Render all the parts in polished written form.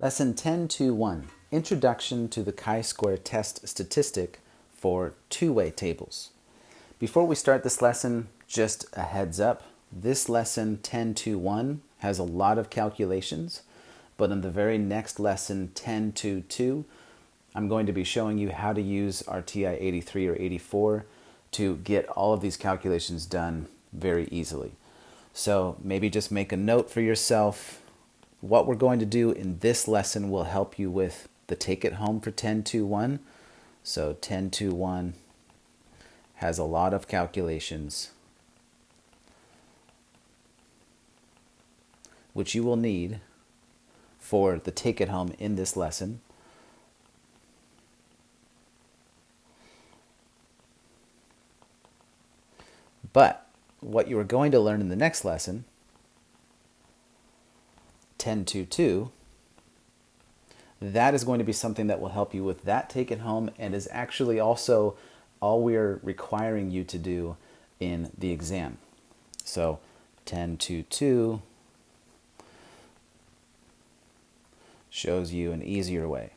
Lesson 10.2.1 Introduction to the chi-square test statistic for two-way tables. Before we start this lesson, just a heads up, this lesson 10.2.1 has a lot of calculations, but in the very next lesson 10.2.2, I'm going to be showing you how to use RTI 83 or 84 to get all of these calculations done very easily. So maybe just make a note for yourself. What we're going to do in this lesson will help you with the take it home for 10.2.1. So 10.2.1 has a lot of calculations which you will need for the take it home in this lesson. But what you are going to learn in the next lesson, 10.2.2, that is going to be something that will help you with that take it home and is actually also all we are requiring you to do in the exam. So 10.2.2 shows you an easier way.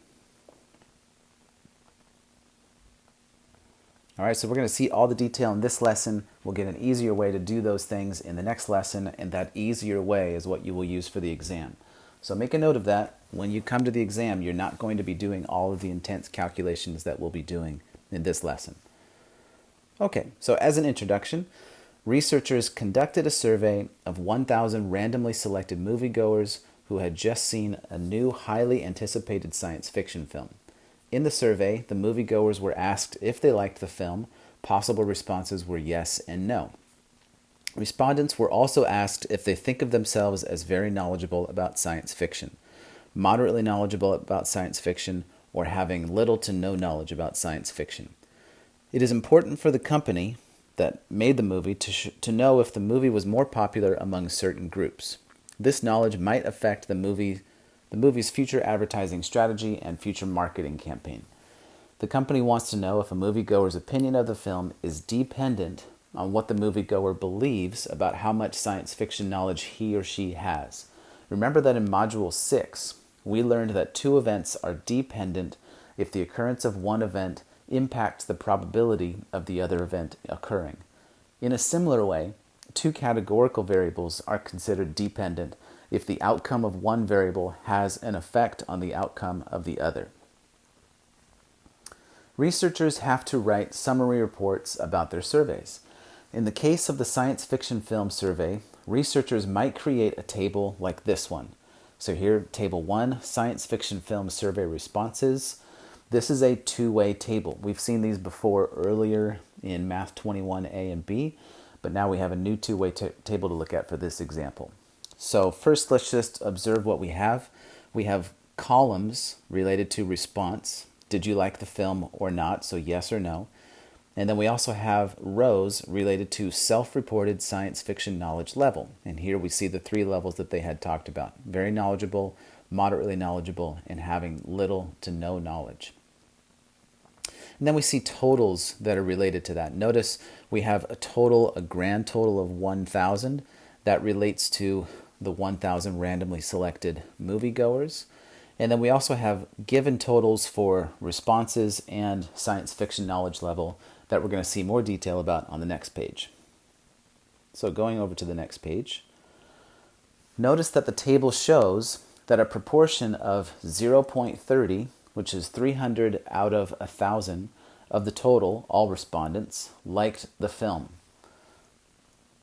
All right, so we're going to see all the detail in this lesson. We'll get an easier way to do those things in the next lesson, and that easier way is what you will use for the exam. So make a note of that. When you come to the exam, you're not going to be doing all of the intense calculations that we'll be doing in this lesson. Okay, so as an introduction, researchers conducted a survey of 1,000 randomly selected moviegoers who had just seen a new, highly anticipated science fiction film. In the survey, the moviegoers were asked if they liked the film. Possible responses were yes and no. Respondents were also asked if they think of themselves as very knowledgeable about science fiction, moderately knowledgeable about science fiction, or having little to no knowledge about science fiction. It is important for the company that made the movie to know if the movie was more popular among certain groups. This knowledge might affect the movie's future advertising strategy and future marketing campaign. The company wants to know if a moviegoer's opinion of the film is dependent on what the moviegoer believes about how much science fiction knowledge he or she has. Remember that in Module 6, we learned that two events are dependent if the occurrence of one event impacts the probability of the other event occurring. In a similar way, two categorical variables are considered dependent if the outcome of one variable has an effect on the outcome of the other. Researchers have to write summary reports about their surveys. In the case of the science fiction film survey, researchers might create a table like this one. So here, Table 1, Science Fiction Film Survey Responses. This is a two-way table. We've seen these before earlier in Math 21A and B, but now we have a new two-way table to look at for this example. So first, let's just observe what we have. We have columns related to response. Did you like the film or not? So yes or no. And then we also have rows related to self-reported science fiction knowledge level. And here we see the three levels that they had talked about. Very knowledgeable, moderately knowledgeable, and having little to no knowledge. And then we see totals that are related to that. Notice we have a grand total of 1,000. That relates to the 1,000 randomly selected moviegoers. And then we also have given totals for responses and science fiction knowledge level that we're going to see more detail about on the next page. So going over to the next page, notice that the table shows that a proportion of 0.30, which is 300 out of 1,000 of the total, all respondents, liked the film.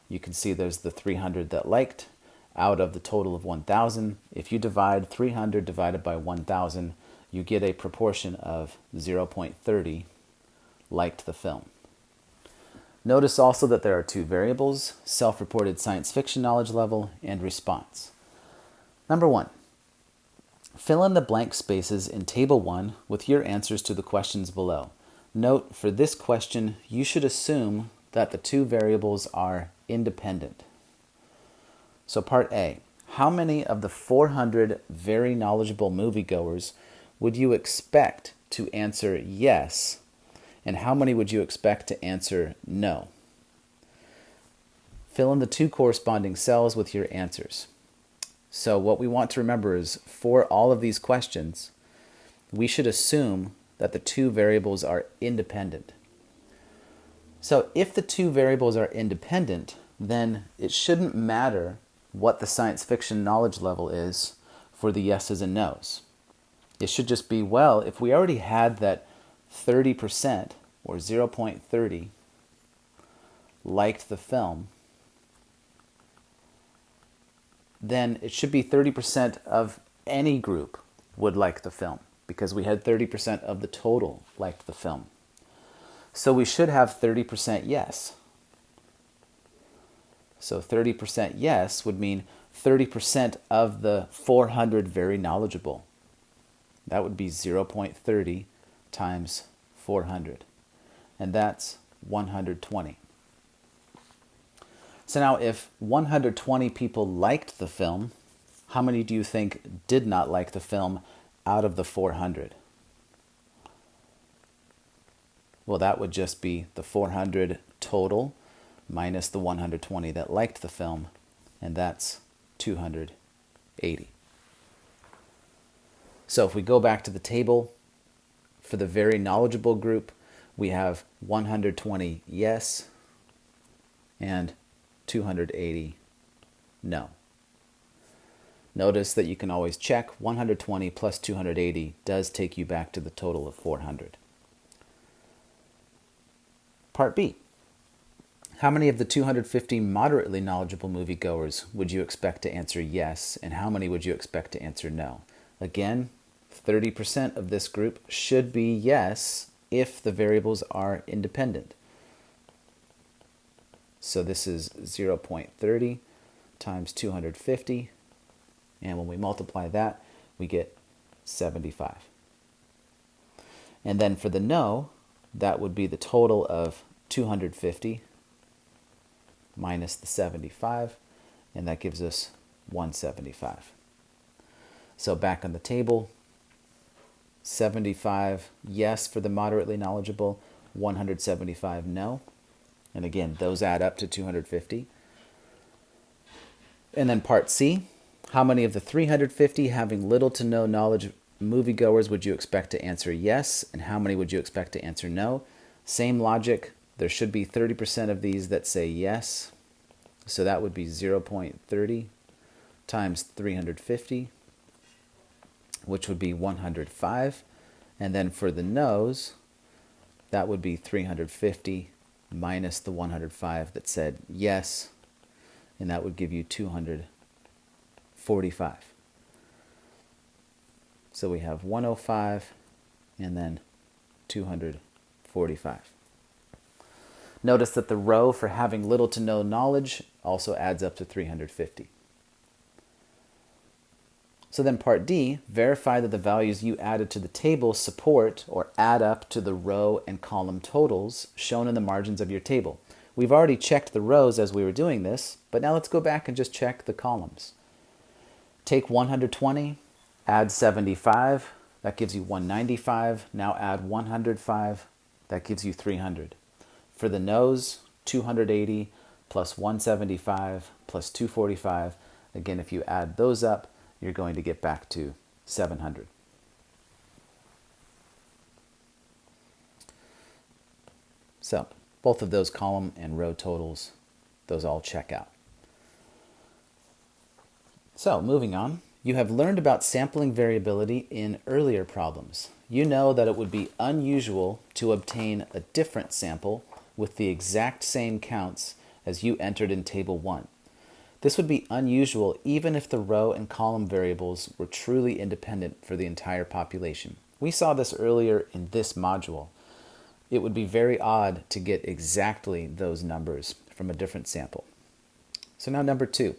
You can see there's the 300 that liked out of the total of 1,000. If you divide 300 divided by 1,000, you get a proportion of 0.30 liked the film. Notice also that there are two variables, self-reported science fiction knowledge level and response. Number 1, fill in the blank spaces in Table 1 with your answers to the questions below. Note, for this question, you should assume that the two variables are independent. So part A, how many of the 400 very knowledgeable moviegoers would you expect to answer yes, and how many would you expect to answer no? Fill in the two corresponding cells with your answers. So what we want to remember is for all of these questions, we should assume that the two variables are independent. So if the two variables are independent, then it shouldn't matter what the science fiction knowledge level is for the yeses and nos. It should just be, well, if we already had that 30% or 0.30 liked the film, then it should be 30% of any group would like the film, because we had 30% of the total liked the film. So we should have 30% yes. So 30% yes would mean 30% of the 400 very knowledgeable. That would be 0.30 times 400. And that's 120. So now if 120 people liked the film, how many do you think did not like the film out of the 400? Well, that would just be the 400 total minus the 120 that liked the film, and that's 280. So if we go back to the table, for the very knowledgeable group, we have 120 yes and 280 no. Notice that you can always check 120 plus 280 does take you back to the total of 400. Part B. How many of the 250 moderately knowledgeable moviegoers would you expect to answer yes, and how many would you expect to answer no? Again, 30% of this group should be yes if the variables are independent. So this is 0.30 times 250, and when we multiply that, we get 75. And then for the no, that would be the total of 250 minus the 75, and that gives us 175. So back on the table, 75 yes for the moderately knowledgeable, 175 no. And again, those add up to 250. And then part C, how many of the 350 having little to no knowledge moviegoers would you expect to answer yes, and how many would you expect to answer no? Same logic. There should be 30% of these that say yes. So that would be 0.30 times 350, which would be 105. And then for the no's, that would be 350 minus the 105 that said yes, and that would give you 245. So we have 105 and then 245. Notice that the row for having little to no knowledge also adds up to 350. So then part D, verify that the values you added to the table support or add up to the row and column totals shown in the margins of your table. We've already checked the rows as we were doing this, but now let's go back and just check the columns. Take 120, add 75, that gives you 195. Now add 105, that gives you 300. For the no's, 280 plus 175 plus 245. Again, if you add those up, you're going to get back to 700. So both of those column and row totals, those all check out. So moving on, you have learned about sampling variability in earlier problems. You know that it would be unusual to obtain a different sample with the exact same counts as you entered in Table 1. This would be unusual even if the row and column variables were truly independent for the entire population. We saw this earlier in this module. It would be very odd to get exactly those numbers from a different sample. So now number 2.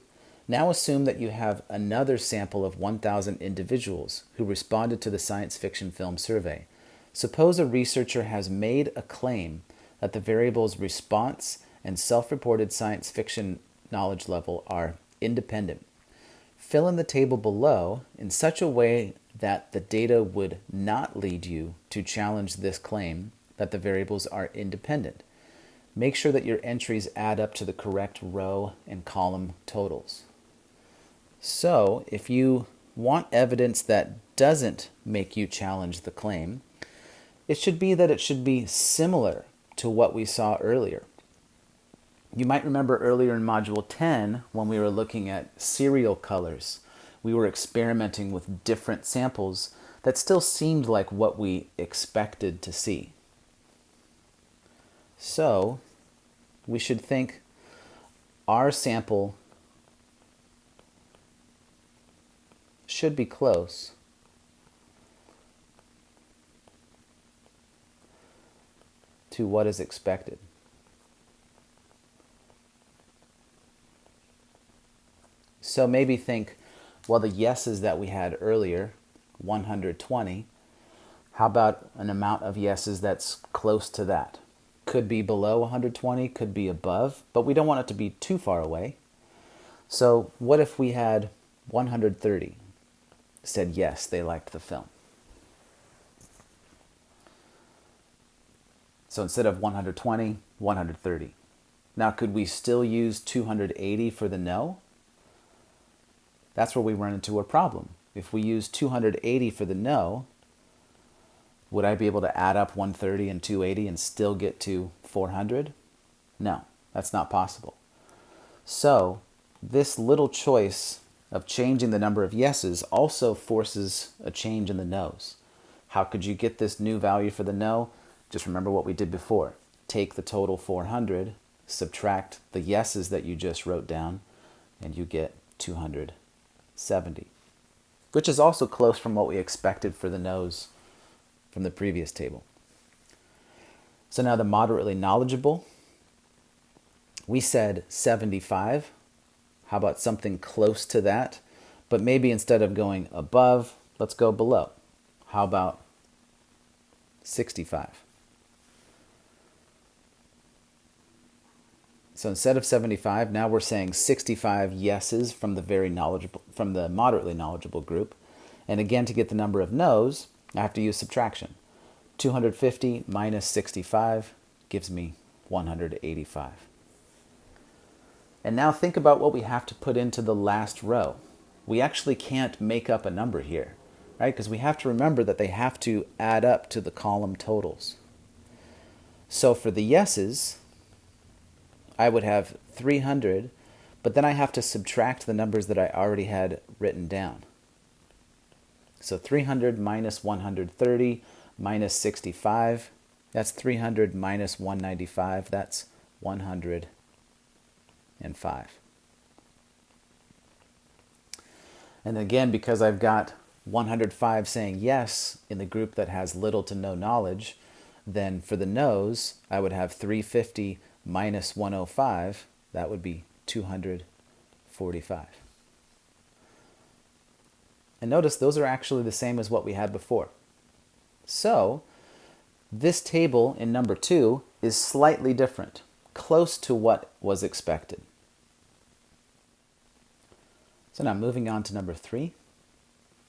Now assume that you have another sample of 1,000 individuals who responded to the science fiction film survey. Suppose a researcher has made a claim that the variables response and self-reported science fiction knowledge level are independent. Fill in the table below in such a way that the data would not lead you to challenge this claim that the variables are independent. Make sure that your entries add up to the correct row and column totals. So if you want evidence that doesn't make you challenge the claim, it should be that it should be similar to what we saw earlier. You might remember earlier in Module 10 when we were looking at serial colors, we were experimenting with different samples that still seemed like what we expected to see. So we should think our sample should be close to what is expected. So maybe think, well, the yeses that we had earlier, 120, how about an amount of yeses that's close to that? Could be below 120, could be above, but we don't want it to be too far away. So what if we had 130 said yes, they liked the film? So instead of 120, 130. Now could we still use 280 for the no? That's where we run into a problem. If we use 280 for the no, would I be able to add up 130 and 280 and still get to 400? No, that's not possible. So this little choice of changing the number of yeses also forces a change in the no's. How could you get this new value for the no? Just remember what we did before. Take the total 400, subtract the yeses that you just wrote down, and you get 270, which is also close from what we expected for the no's from the previous table. So now the moderately knowledgeable, we said 75. How about something close to that? But maybe instead of going above, let's go below. How about 65? So instead of 75, now we're saying 65 yeses from the moderately knowledgeable group. And again, to get the number of no's, I have to use subtraction. 250 minus 65 gives me 185. And now think about what we have to put into the last row. We actually can't make up a number here, right? Because we have to remember that they have to add up to the column totals. So for the yeses, I would have 300, but then I have to subtract the numbers that I already had written down. So 300 minus 130 minus 65, that's 300 minus 195, that's 105. And again, because I've got 105 saying yes in the group that has little to no knowledge, then for the no's, I would have 350 minus 105, that would be 245. And notice those are actually the same as what we had before. So this table in number 2 is slightly different, close to what was expected. So now moving on to number 3.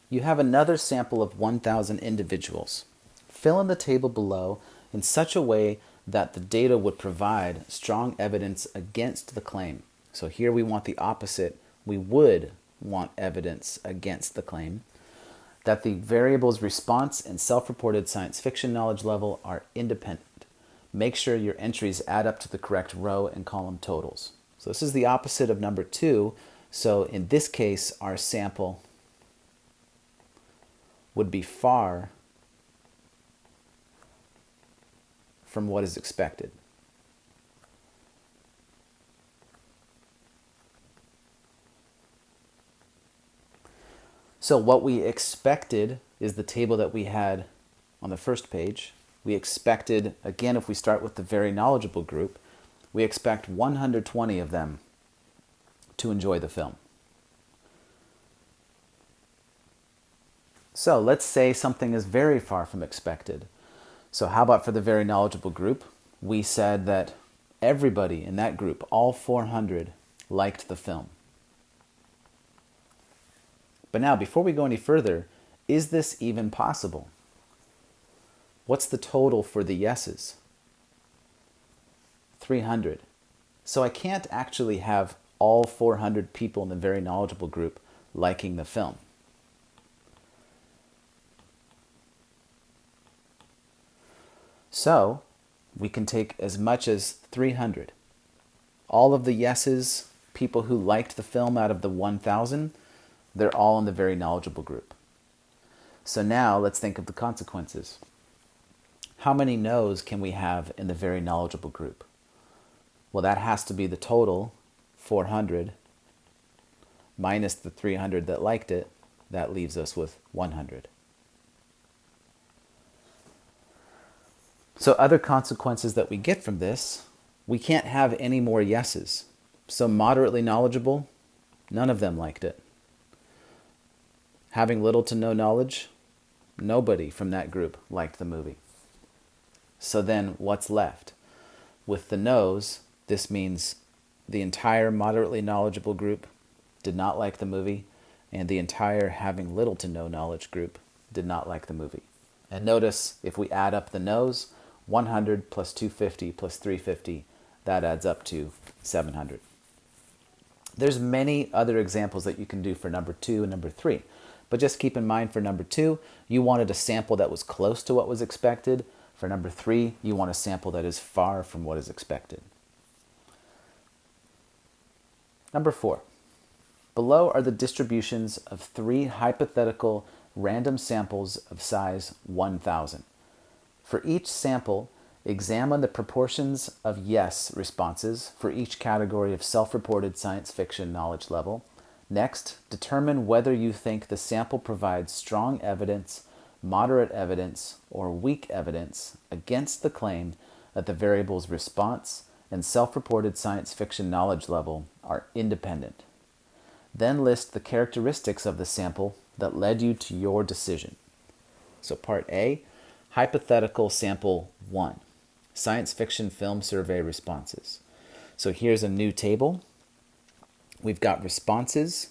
You have another sample of 1,000 individuals. Fill in the table below in such a way that the data would provide strong evidence against the claim. So here we want the opposite. We would want evidence against the claim that the variable's response and self-reported science fiction knowledge level are independent. Make sure your entries add up to the correct row and column totals. So this is the opposite of number 2. So in this case, our sample would be far from what is expected. So what we expected is the table that we had on the first page. We expected, again, if we start with the very knowledgeable group, we expect 120 of them to enjoy the film. So let's say something is very far from expected. So how about for the very knowledgeable group? We said that everybody in that group, all 400, liked the film. But now, before we go any further, is this even possible? What's the total for the yeses? 300. So I can't actually have all 400 people in the very knowledgeable group liking the film. So we can take as much as 300. All of the yeses, people who liked the film out of the 1,000, they're all in the very knowledgeable group. So now let's think of the consequences. How many no's can we have in the very knowledgeable group? Well, that has to be the total, 400, minus the 300 that liked it. That leaves us with 100. So other consequences that we get from this, we can't have any more yeses. So moderately knowledgeable, none of them liked it. Having little to no knowledge, nobody from that group liked the movie. So then what's left? With the no's, this means the entire moderately knowledgeable group did not like the movie, and the entire having little to no knowledge group did not like the movie. And notice, if we add up the no's, 100 plus 250 plus 350, that adds up to 700. There's many other examples that you can do for number 2 and number 3. But just keep in mind for number 2, you wanted a sample that was close to what was expected. For number 3, you want a sample that is far from what is expected. Number 4. Below are the distributions of 3 hypothetical random samples of size 1,000. For each sample, examine the proportions of yes responses for each category of self-reported science fiction knowledge level. Next, determine whether you think the sample provides strong evidence, moderate evidence, or weak evidence against the claim that the variables response and self-reported science fiction knowledge level are independent. Then list the characteristics of the sample that led you to your decision. So part A, hypothetical sample 1, science fiction film survey responses. So here's a new table. We've got responses.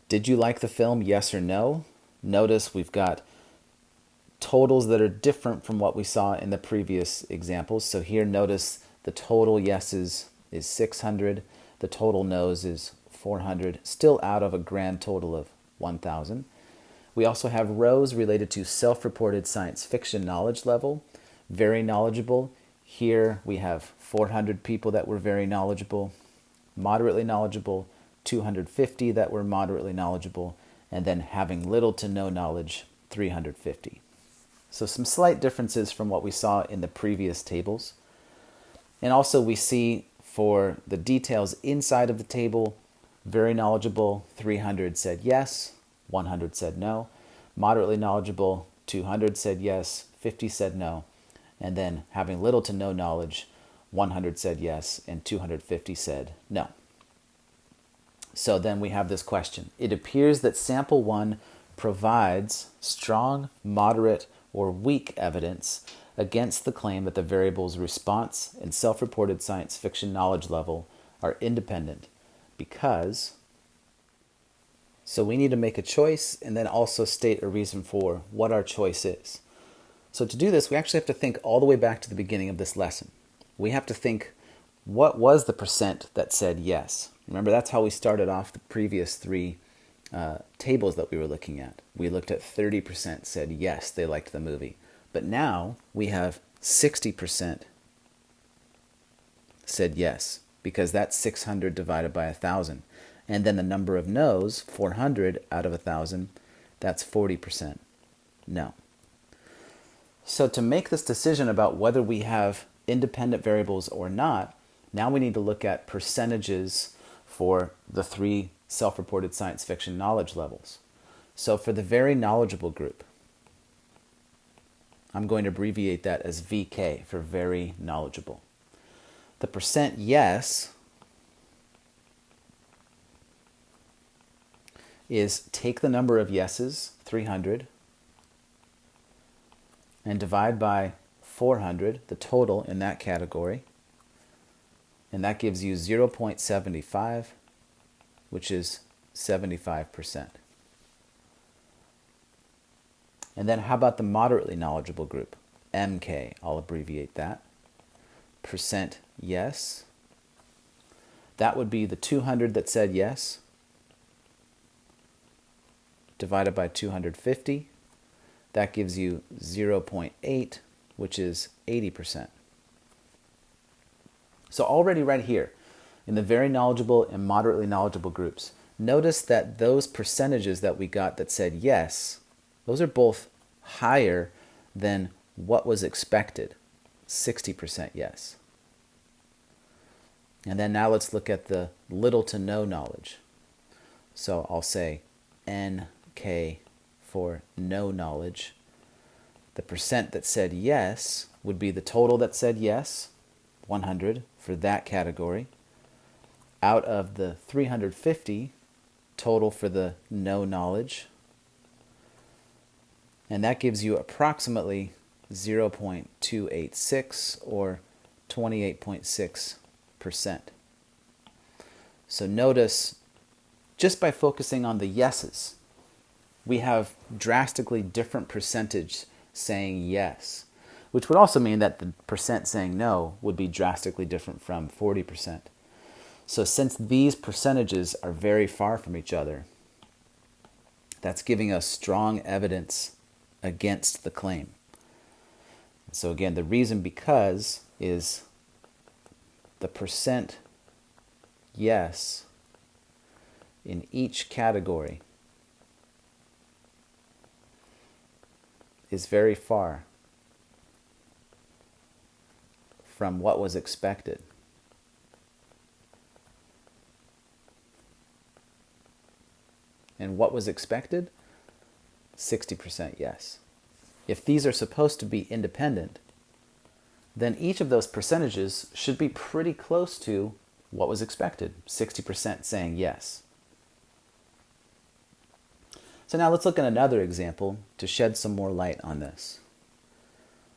Did you like the film, yes or no? Notice we've got totals that are different from what we saw in the previous examples. So here notice the total yeses is 600, the total no's is 400, still out of a grand total of 1,000. We also have rows related to self-reported science fiction knowledge level, very knowledgeable. Here we have 400 people that were very knowledgeable, moderately knowledgeable, 250 that were moderately knowledgeable, and then having little to no knowledge, 350. So some slight differences from what we saw in the previous tables. And also we see for the details inside of the table, very knowledgeable, 300 said yes, 100 said no. Moderately knowledgeable, 200 said yes, 50 said no. And then having little to no knowledge, 100 said yes, and 250 said no. So then we have this question. It appears that sample 1 provides strong, moderate, or weak evidence against the claim that the variables response and self-reported science fiction knowledge level are independent because... So we need to make a choice and then also state a reason for what our choice is. So to do this, we actually have to think all the way back to the beginning of this lesson. We have to think, what was the percent that said yes? Remember, that's how we started off the previous 3 tables that we were looking at. We looked at 30% said yes, they liked the movie. But now we have 60% said yes, because that's 600 divided by 1,000. And then the number of no's, 400 out of 1,000, that's 40% no. So to make this decision about whether we have independent variables or not, now we need to look at percentages for the 3 self-reported science fiction knowledge levels. So for the very knowledgeable group, I'm going to abbreviate that as VK for very knowledgeable. The percent yes is take the number of yeses, 300, and divide by 400, the total in that category, and that gives you 0.75, which is 75%. And then how about the moderately knowledgeable group? MK, I'll abbreviate that. Percent yes. That would be the 200 that said yes, divided by 250. That gives you 0.8, which is 80%. So already right here, in the very knowledgeable and moderately knowledgeable groups, notice that those percentages that we got that said yes, those are both higher than what was expected, 60% yes. And then now let's look at the little to no knowledge. So I'll say NK for no knowledge. The percent that said yes would be the total that said yes, 100 for that category, out of the 350 total for the no knowledge. And that gives you approximately 0.286 or 28.6%. So notice, just by focusing on the yeses, we have drastically different percentage saying yes, which would also mean that the percent saying no would be drastically different from 40%. So since these percentages are very far from each other, that's giving us strong evidence against the claim. So again, the reason because is the percent yes in each category is very far from what was expected. And what was expected? 60% yes. If these are supposed to be independent, then each of those percentages should be pretty close to what was expected, 60% saying yes. So now let's look at another example to shed some more light on this.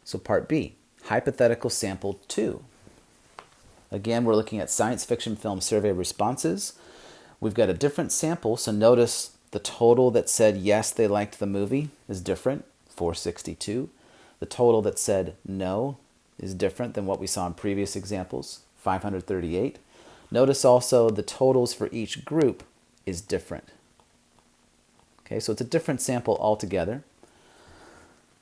So part B, hypothetical sample 2. Again, we're looking at science fiction film survey responses. We've got a different sample, so notice the total that said yes, they liked the movie is different, 462. The total that said no is different than what we saw in previous examples, 538. Notice also the totals for each group is different. Okay, so it's a different sample altogether.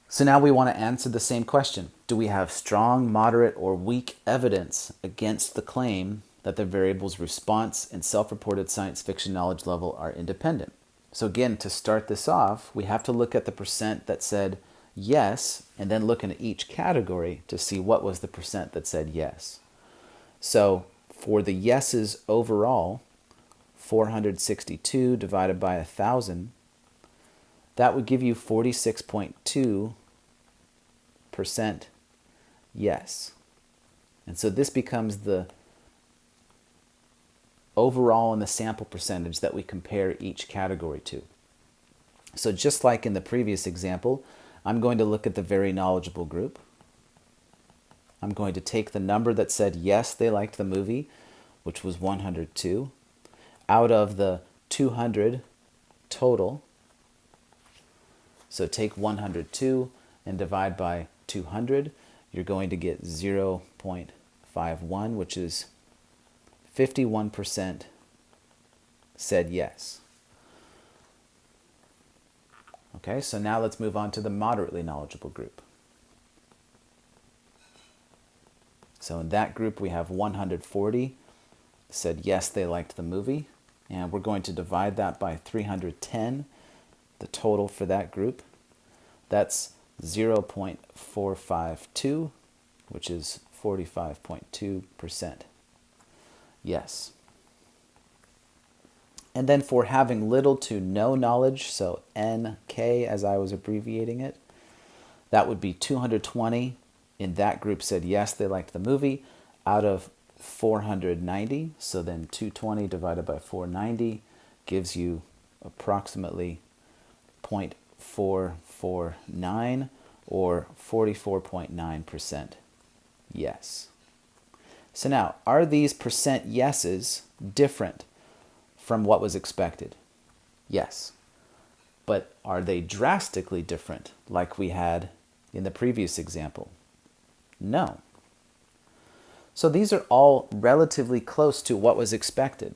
So now we want to answer the same question. Do we have strong, moderate, or weak evidence against the claim that the variable's response and self-reported science fiction knowledge level are independent? So again, to start this off, we have to look at the percent that said yes, and then look into each category to see what was the percent that said yes. So for the yeses overall, 462 divided by 1,000, that would give you 46.2% yes. And so this becomes the overall in the sample percentage that we compare each category to. So just like in the previous example, I'm going to look at the very knowledgeable group. I'm going to take the number that said yes, they liked the movie, which was 102, out of the 200 total. So take 102 and divide by 200. You're going to get 0.51, which is 51% said yes. Okay, so now let's move on to the moderately knowledgeable group. So in that group we have 140 said yes, they liked the movie, and we're going to divide that by 310, the total for that group. That's 0.452, which is 45.2% yes. And then for having little to no knowledge, so NK as I was abbreviating it, that would be 220 in that group said yes, they liked the movie, out of 490. So then 220 divided by 490 gives you approximately 0.449 or 44.9% yes. So now, are these percent yeses different from what was expected? Yes. But are they drastically different like we had in the previous example? No. So these are all relatively close to what was expected.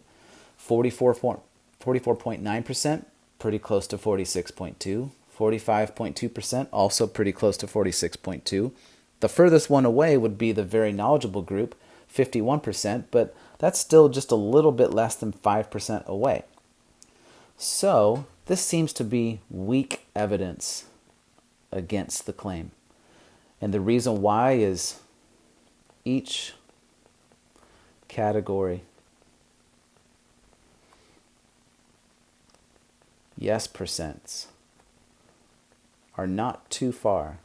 44.9% pretty close to 46.2. 45.2%, also pretty close to 46.2. The furthest one away would be the very knowledgeable group, 51%, but that's still just a little bit less than 5% away. So this seems to be weak evidence against the claim. And the reason why is each category yes percents are not too far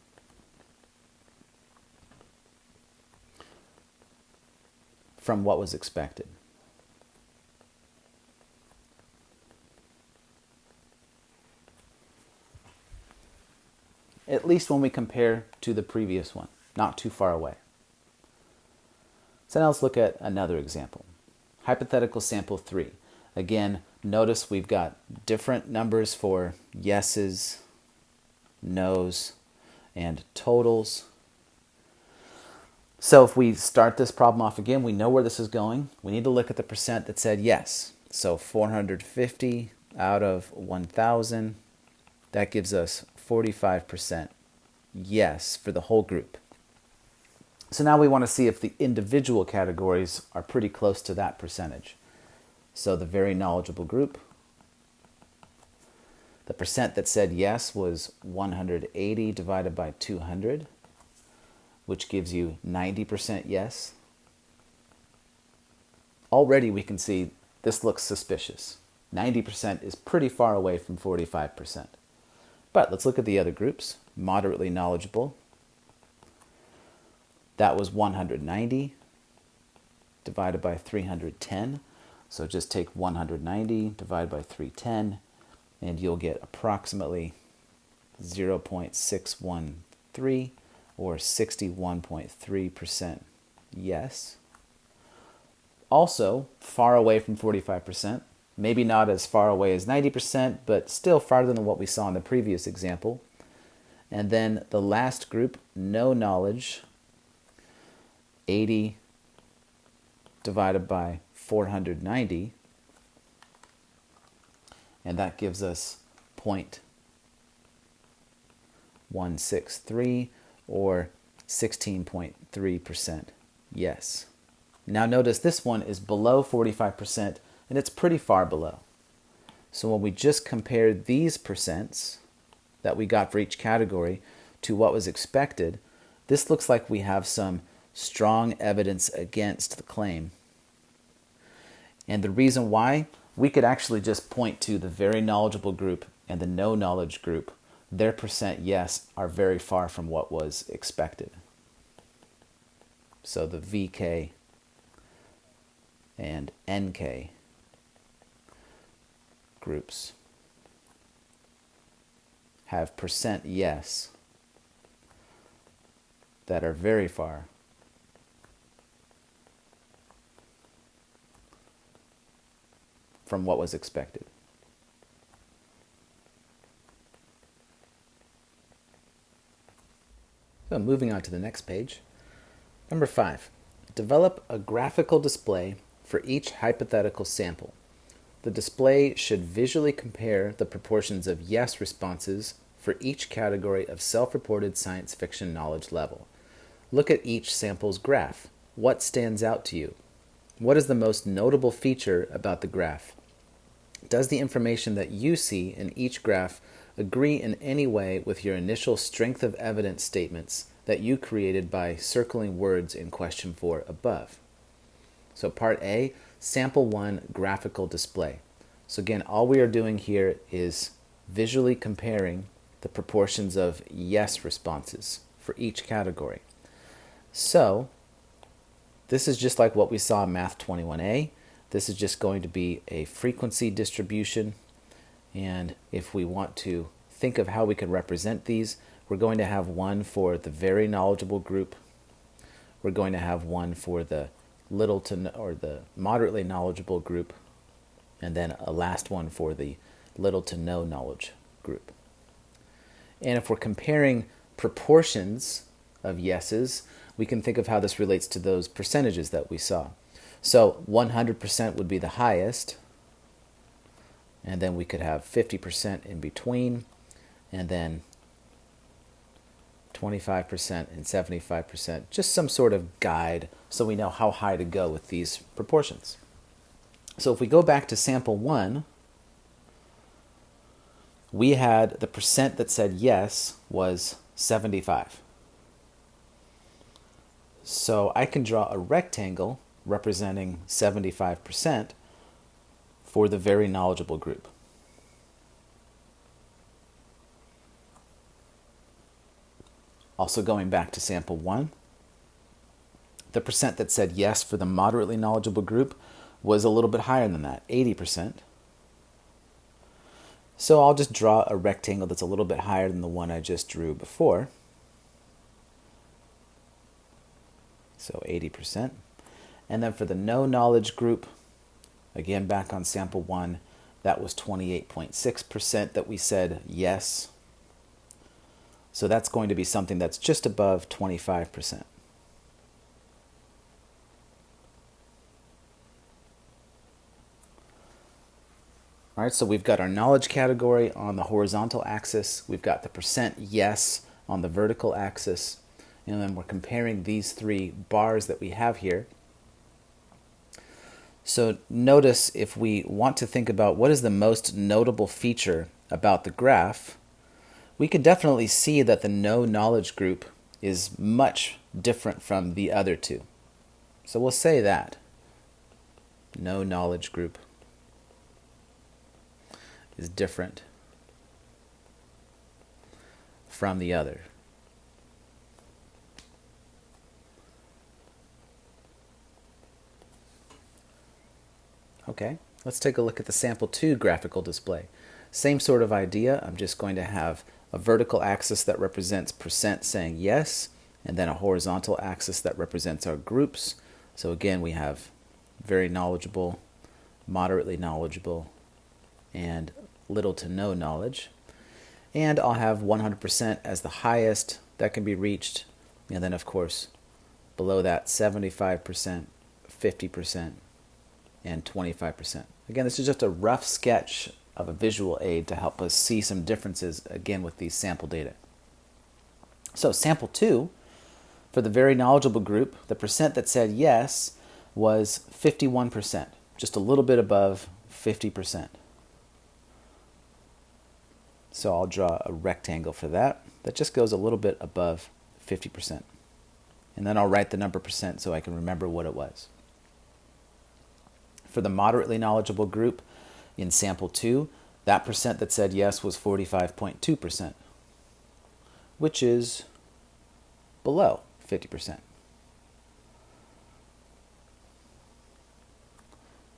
from what was expected. At least when we compare to the previous one, not too far away. So now let's look at another example. Hypothetical sample 3. Again, notice we've got different numbers for yeses, nos, and totals. So if we start this problem off again, we know where this is going. We need to look at the percent that said yes. So 450 out of 1,000, that gives us 45% yes for the whole group. So now we want to see if the individual categories are pretty close to that percentage. So the very knowledgeable group, the percent that said yes was 180 divided by 200, which gives you 90% yes. Already we can see this looks suspicious. 90% is pretty far away from 45%. But let's look at the other groups. Moderately knowledgeable, that was 190 divided by 310. So just take 190 divided by 310, and you'll get approximately 0.613 or 61.3% yes. Also far away from 45%. Maybe not as far away as 90%, but still farther than what we saw in the previous example. And then the last group, no knowledge, 80 divided by 490, and that gives us 0.163 or 16.3% yes. Now notice this one is below 45%, and it's pretty far below. So when we just compare these percents that we got for each category to what was expected, this looks like we have some strong evidence against the claim. And the reason why, we could actually just point to the very knowledgeable group and the no knowledge group. Their percent yes are very far from what was expected. So the VK and NK groups have percent yes that are very far from what was expected. So moving on to the next page. Number 5, develop a graphical display for each hypothetical sample. The display should visually compare the proportions of yes responses for each category of self-reported science fiction knowledge level. Look at each sample's graph. What stands out to you? What is the most notable feature about the graph? Does the information that you see in each graph agree in any way with your initial strength of evidence statements that you created by circling words in question 4 above? So part A, sample 1 graphical display. So again, all we are doing here is visually comparing the proportions of yes responses for each category. So this is just like what we saw in Math 21A. This is just going to be a frequency distribution. And if we want to think of how we can represent these, we're going to have one for the very knowledgeable group. We're going to have one for the the moderately knowledgeable group, and then a last one for the little to no knowledge group. And if we're comparing proportions of yeses, we can think of how this relates to those percentages that we saw. So 100% would be the highest, and then we could have 50% in between, and then 25% and 75%, just some sort of guide so we know how high to go with these proportions. So if we go back to sample 1, we had the percent that said yes was 75. So I can draw a rectangle representing 75% for the very knowledgeable group. Also going back to sample 1, the percent that said yes for the moderately knowledgeable group was a little bit higher than that, 80%. So I'll just draw a rectangle that's a little bit higher than the one I just drew before. So 80%. And then for the no knowledge group, again back on sample 1, that was 28.6% that we said yes. So that's going to be something that's just above 25%. All right, so we've got our knowledge category on the horizontal axis. We've got the percent yes on the vertical axis. And then we're comparing these three bars that we have here. So notice if we want to think about what is the most notable feature about the graph, we can definitely see that the no knowledge group is much different from the other two. So we'll say that. No knowledge group is different from the other. Okay, let's take a look at the sample 2 graphical display. Same sort of idea. I'm just going to have a vertical axis that represents percent saying yes, and then a horizontal axis that represents our groups. So again, we have very knowledgeable, moderately knowledgeable, and little to no knowledge. And I'll have 100% as the highest that can be reached, and then of course below that 75%, 50%, and 25%. Again, this is just a rough sketch of a visual aid to help us see some differences again with these sample data. So sample 2, for the very knowledgeable group, the percent that said yes was 51%, just a little bit above 50%. So I'll draw a rectangle for that. That just goes a little bit above 50%. And then I'll write the number percent so I can remember what it was. For the moderately knowledgeable group, in sample 2, that percent that said yes was 45.2%, which is below 50%.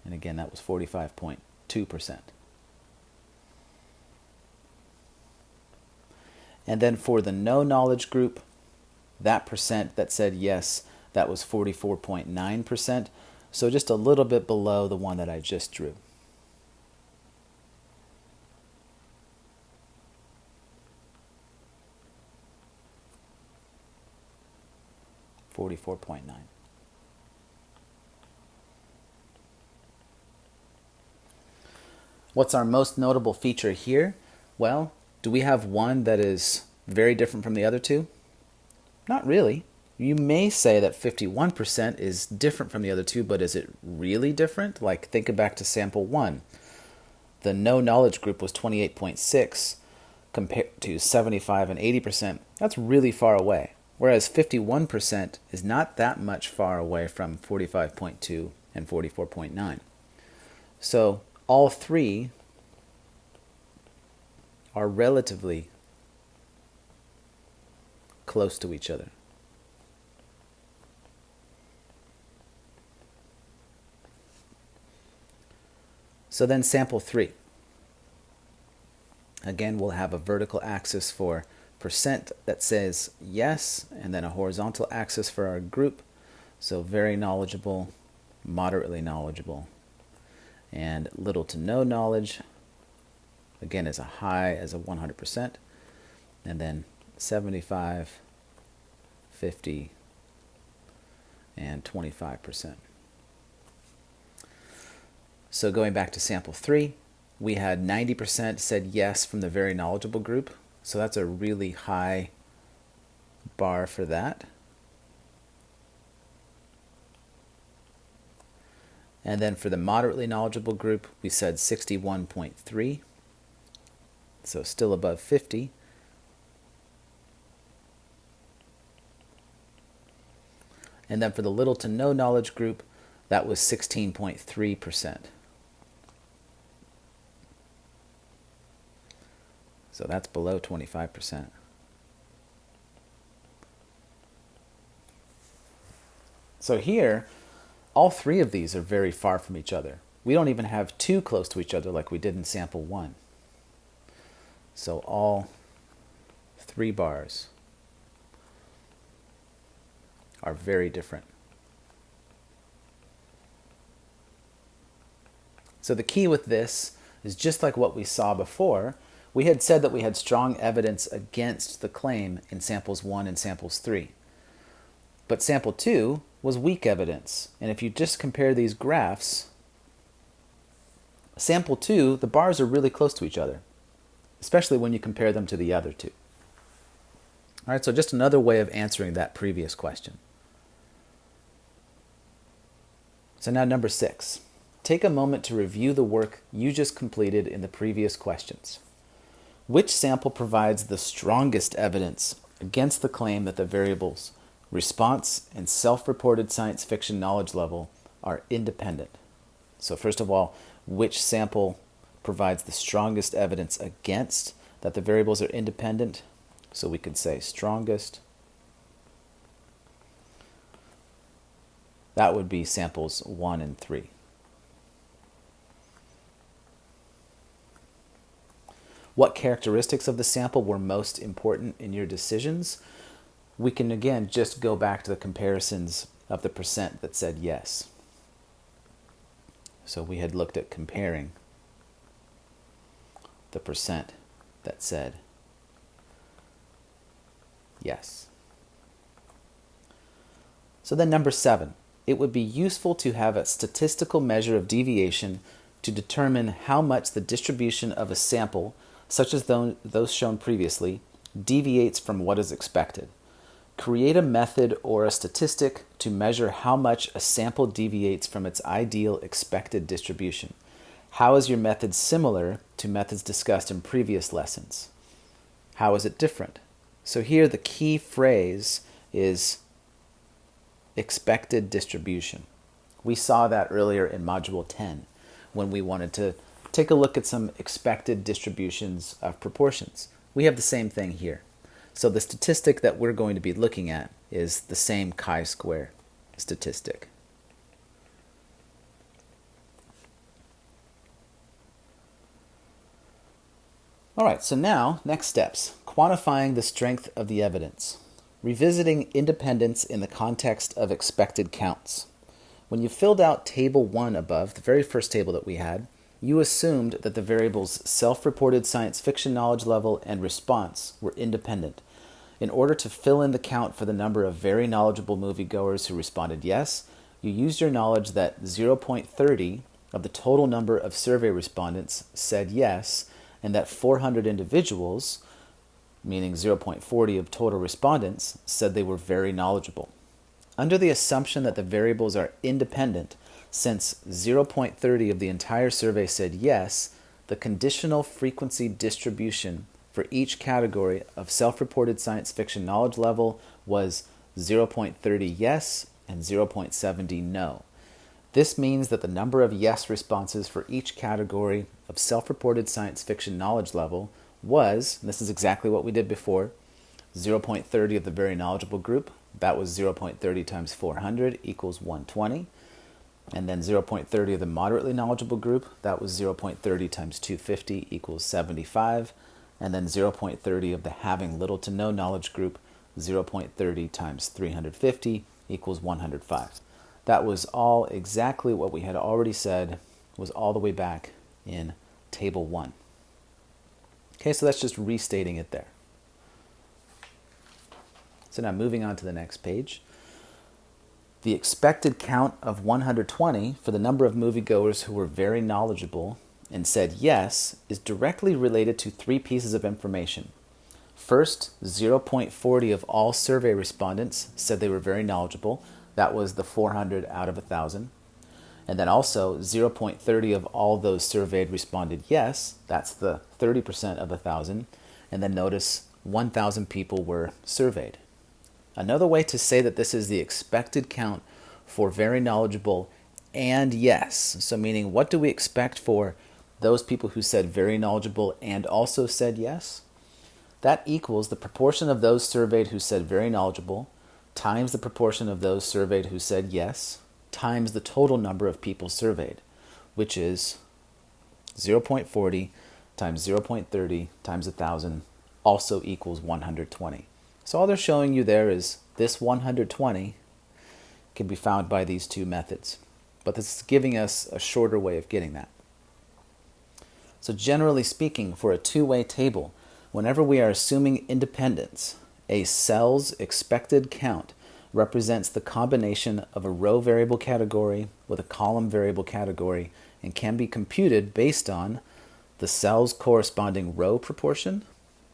And again, that was 45.2%. And then for the no knowledge group, that percent that said yes, that was 44.9%. So just a little bit below the one that I just drew. $44.9. What's our most notable feature here? Well, do we have one that is very different from the other two? Not really. You may say that 51% is different from the other two, but is it really different? Like, think back to sample 1. The no knowledge group was 28.6 compared to 75 and 80%. That's really far away. Whereas 51% is not that much far away from 45.2 and 44.9. So all three are relatively close to each other. So then sample 3. Again, we'll have a vertical axis for percent that says yes, and then a horizontal axis for our group. So very knowledgeable, moderately knowledgeable, and little to no knowledge. Again, as a high as a 100%, and then 75, 50, and 25%. So going back to sample 3, we had 90% said yes from the very knowledgeable group. So that's a really high bar for that. And then for the moderately knowledgeable group, we said 61.3. So still above 50. And then for the little to no knowledge group, that was 16.3%. So that's below 25%. So here, all three of these are very far from each other. We don't even have too close to each other like we did in sample 1. So all 3 bars are very different. So the key with this is just like what we saw before. We had said that we had strong evidence against the claim in samples 1 and samples 3. But sample 2 was weak evidence. And if you just compare these graphs, sample 2, the bars are really close to each other, especially when you compare them to the other two. All right, so just another way of answering that previous question. So now number 6. Take a moment to review the work you just completed in the previous questions. Which sample provides the strongest evidence against the claim that the variables response and self-reported science fiction knowledge level are independent? So first of all, which sample provides the strongest evidence against that the variables are independent? So we could say strongest. That would be samples 1 and 3. What characteristics of the sample were most important in your decisions? We can again just go back to the comparisons of the percent that said yes. So we had looked at comparing the percent that said yes. So then number 7, it would be useful to have a statistical measure of deviation to determine how much the distribution of a sample, such as those shown previously, deviates from what is expected. Create a method or a statistic to measure how much a sample deviates from its ideal expected distribution. How is your method similar to methods discussed in previous lessons? How is it different? So here the key phrase is expected distribution. We saw that earlier in Module 10 when we wanted to take a look at some expected distributions of proportions. We have the same thing here. So the statistic that we're going to be looking at is the same chi-square statistic. All right, so now, next steps. Quantifying the strength of the evidence. Revisiting independence in the context of expected counts. When you filled out table 1 above, the very first table that we had, you assumed that the variables self-reported science fiction knowledge level and response were independent. In order to fill in the count for the number of very knowledgeable moviegoers who responded yes, you used your knowledge that 0.30 of the total number of survey respondents said yes, and that 400 individuals, meaning 0.40 of total respondents, said they were very knowledgeable. Under the assumption that the variables are independent, since 0.30 of the entire survey said yes, the conditional frequency distribution for each category of self-reported science fiction knowledge level was 0.30 yes and 0.70 no. This means that the number of yes responses for each category of self-reported science fiction knowledge level was, and this is exactly what we did before, 0.30 of the very knowledgeable group, that was 0.30 times 400 equals 120. And then 0.30 of the moderately knowledgeable group, that was 0.30 times 250 equals 75. And then 0.30 of the having little to no knowledge group, 0.30 times 350 equals 105. That was all exactly what we had already said was all the way back in table 1. Okay, so that's just restating it there. So now moving on to the next page. The expected count of 120 for the number of moviegoers who were very knowledgeable and said yes is directly related to three pieces of information. First, 0.40 of all survey respondents said they were very knowledgeable. That was the 400 out of 1,000. And then also 0.30 of all those surveyed responded yes. That's the 30% of 1,000. And then notice 1,000 people were surveyed. Another way to say that this is the expected count for very knowledgeable and yes. So meaning, what do we expect for those people who said very knowledgeable and also said yes? That equals the proportion of those surveyed who said very knowledgeable times the proportion of those surveyed who said yes times the total number of people surveyed, which is 0.40 times 0.30 times 1,000 also equals 120. So all they're showing you there is this 120 can be found by these two methods. But this is giving us a shorter way of getting that. So generally speaking, for a two-way table, whenever we are assuming independence, a cell's expected count represents the combination of a row variable category with a column variable category and can be computed based on the cell's corresponding row proportion,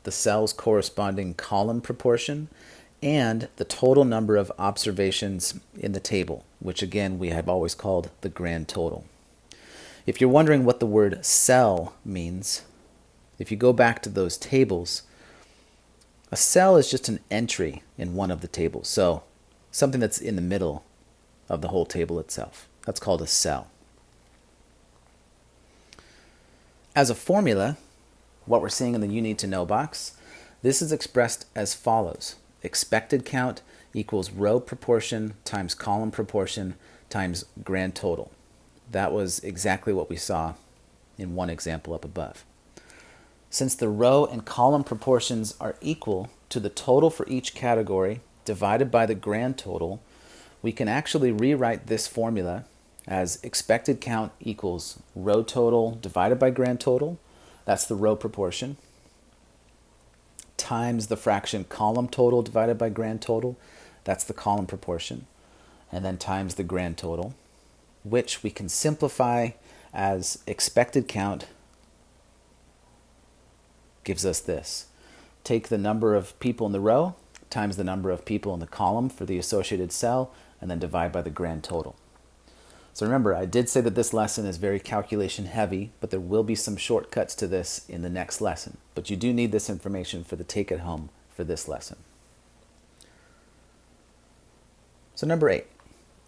the cell's corresponding column proportion, and the total number of observations in the table, which again we have always called the grand total. If you're wondering what the word cell means, if you go back to those tables, a cell is just an entry in one of the tables. So something that's in the middle of the whole table itself. That's called a cell. As a formula, what we're seeing in the you need to know box, this is expressed as follows. Expected count equals row proportion times column proportion times grand total. That was exactly what we saw in one example up above. Since the row and column proportions are equal to the total for each category divided by the grand total, we can actually rewrite this formula as expected count equals row total divided by grand total, that's the row proportion, times the fraction column total divided by grand total, that's the column proportion, and then times the grand total, which we can simplify as expected count gives us this. Take the number of people in the row times the number of people in the column for the associated cell, and then divide by the grand total. So remember, I did say that this lesson is very calculation heavy, but there will be some shortcuts to this in the next lesson. But you do need this information for the take it home for this lesson. So number 8.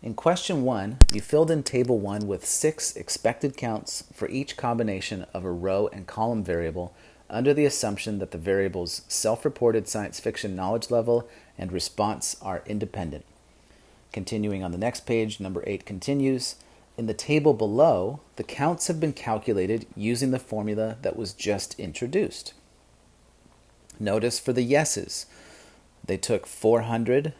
In question 1, you filled in table 1 with 6 expected counts for each combination of a row and column variable under the assumption that the variables self-reported science fiction knowledge level and response are independent. Continuing on the next page, number 8 continues. In the table below, the counts have been calculated using the formula that was just introduced. Notice for the yeses, they took 400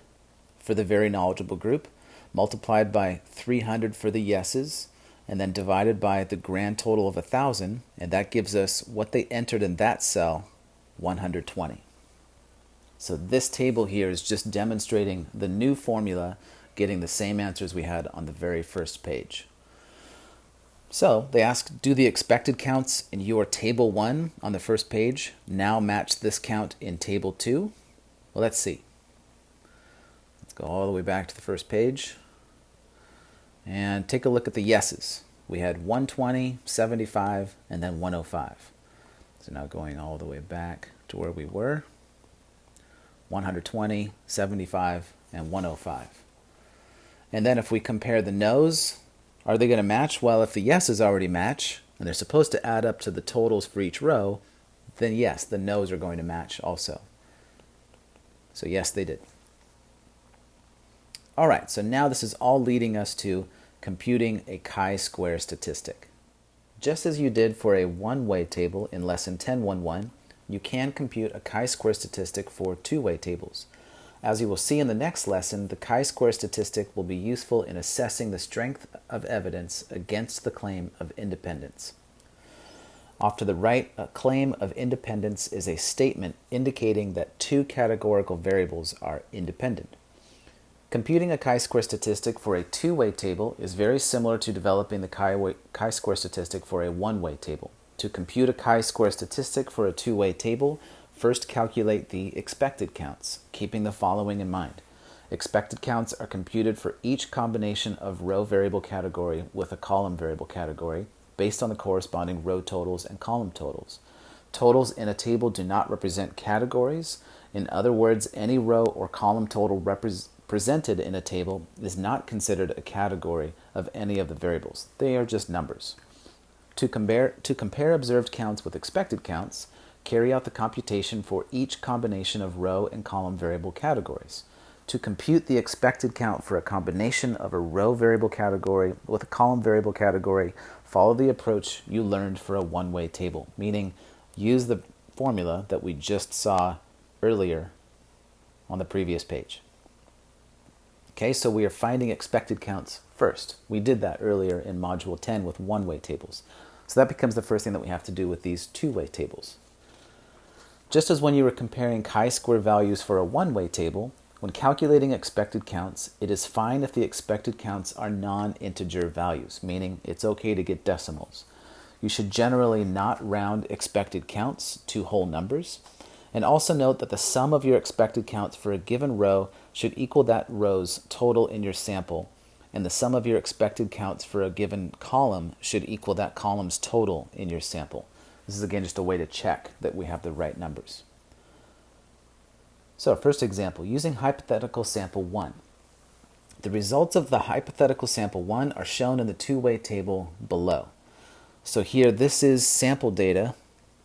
for the very knowledgeable group, multiplied by 300 for the yeses, and then divided by the grand total of 1,000, and that gives us what they entered in that cell, 120. So this table here is just demonstrating the new formula, getting the same answers we had on the very first page. So they ask, do the expected counts in your table 1 on the first page now match this count in table 2? Well, let's see. Let's go all the way back to the first page and take a look at the yeses. We had 120, 75, and then 105. So now going all the way back to where we were, 120, 75, and 105. And then if we compare the no's, are they going to match? Well, if the yeses already match, and they're supposed to add up to the totals for each row, then yes, the no's are going to match also. So yes, they did. All right, so now this is all leading us to computing a chi-square statistic. Just as you did for a one-way table in lesson 10.1.1, you can compute a chi-square statistic for two-way tables. As you will see in the next lesson, the chi-square statistic will be useful in assessing the strength of evidence against the claim of independence. Off to the right, a claim of independence is a statement indicating that two categorical variables are independent. Computing a chi-square statistic for a two-way table is very similar to developing the chi-square statistic for a one-way table. To compute a chi-square statistic for a two-way table, first calculate the expected counts, keeping the following in mind. Expected counts are computed for each combination of row variable category with a column variable category based on the corresponding row totals and column totals. Totals in a table do not represent categories. In other words, any row or column total presented in a table is not considered a category of any of the variables. They are just numbers. To compare observed counts with expected counts, carry out the computation for each combination of row and column variable categories. To compute the expected count for a combination of a row variable category with a column variable category, follow the approach you learned for a one-way table, meaning use the formula that we just saw earlier on the previous page. Okay, so we are finding expected counts first. We did that earlier in Module 10 with one-way tables. So that becomes the first thing that we have to do with these two-way tables. Just as when you were comparing chi-square values for a one-way table, when calculating expected counts, it is fine if the expected counts are non-integer values, meaning it's okay to get decimals. You should generally not round expected counts to whole numbers. And also note that the sum of your expected counts for a given row should equal that row's total in your sample, and the sum of your expected counts for a given column should equal that column's total in your sample. This is again just a way to check that we have the right numbers. So first example, using hypothetical sample 1. The results of the hypothetical sample 1 are shown in the two-way table below. So here this is sample data,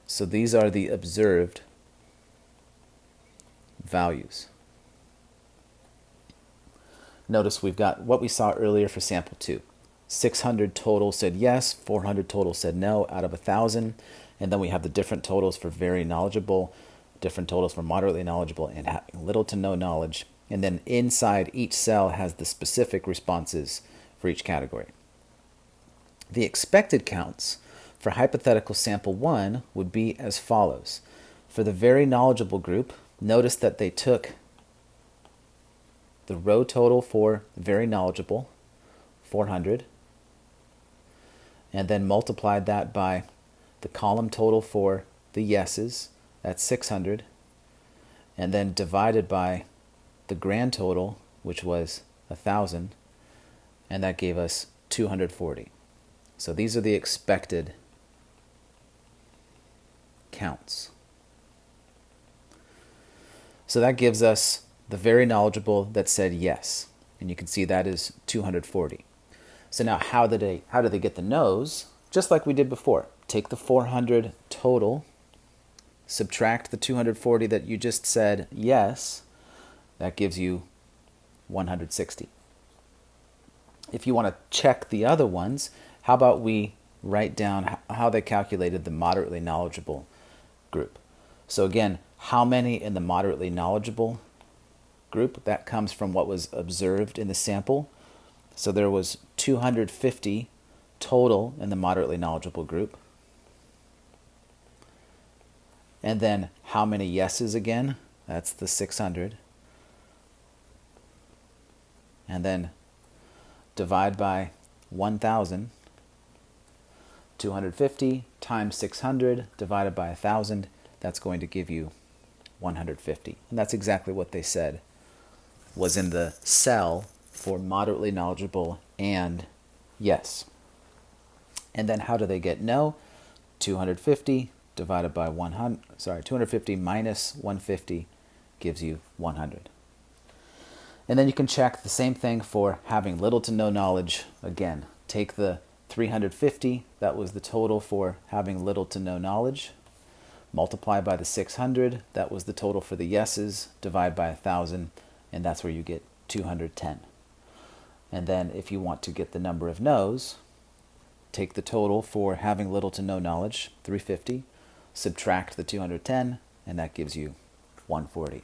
so these are the observed values. Notice we've got what we saw earlier for sample 2. 600 total said yes, 400 total said no out of 1,000, and then we have the different totals for very knowledgeable, different totals for moderately knowledgeable, and having little to no knowledge, and then inside each cell has the specific responses for each category. The expected counts for hypothetical sample 1 would be as follows. For the very knowledgeable group, notice that they took the row total for very knowledgeable, 400, and then multiplied that by the column total for the yeses, that's 600, and then divided by the grand total, which was 1,000, and that gave us 240. So these are the expected counts. So that gives us the very knowledgeable that said yes, and you can see that is 240. So now how do they get the no's? Just like we did before. Take the 400 total, subtract the 240 that you just said yes, that gives you 160. If you want to check the other ones, how about we write down how they calculated the moderately knowledgeable group. So again, how many in the moderately knowledgeable group? That comes from what was observed in the sample. So there was 250 total in the moderately knowledgeable group. And then how many yeses again? That's the 600. And then divide by 1,000. 250 times 600 divided by 1,000, that's going to give you 150. And that's exactly what they said was in the cell for moderately knowledgeable and yes. And then how do they get no? 250 divided by 250 minus 150 gives you 100. And then you can check the same thing for having little to no knowledge. Again, take the 350, that was the total for having little to no knowledge. Multiply by the 600, that was the total for the yeses. Divide by 1,000, and that's where you get 210. And then if you want to get the number of no's, take the total for having little to no knowledge, 350, subtract the 210, and that gives you 140.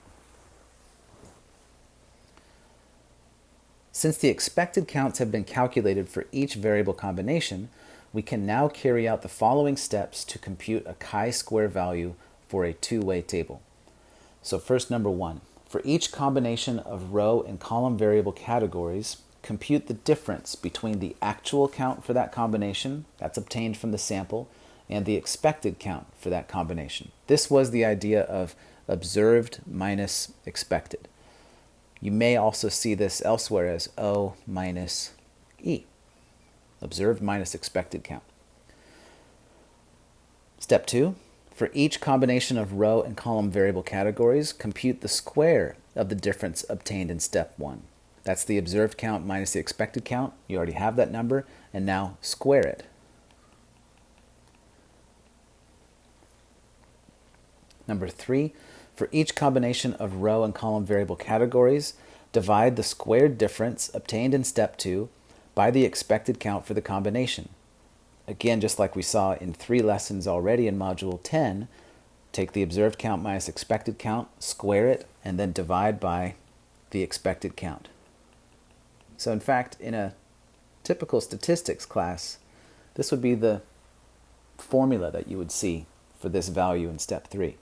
Since the expected counts have been calculated for each variable combination, we can now carry out the following steps to compute a chi-square value for a two-way table. So first, number 1, For each combination of row and column variable categories, compute the difference between the actual count for that combination, that's obtained from the sample, and the expected count for that combination. This was the idea of observed minus expected. You may also see this elsewhere as O minus E, observed minus expected count. Step 2, for each combination of row and column variable categories, compute the square of the difference obtained in step 1. That's the observed count minus the expected count. You already have that number, and now square it. Number 3, for each combination of row and column variable categories, divide the squared difference obtained in step 2 by the expected count for the combination. Again, just like we saw in 3 lessons already in Module 10, take the observed count minus expected count, square it, and then divide by the expected count. So in fact, in a typical statistics class, this would be the formula that you would see for this value in step 3.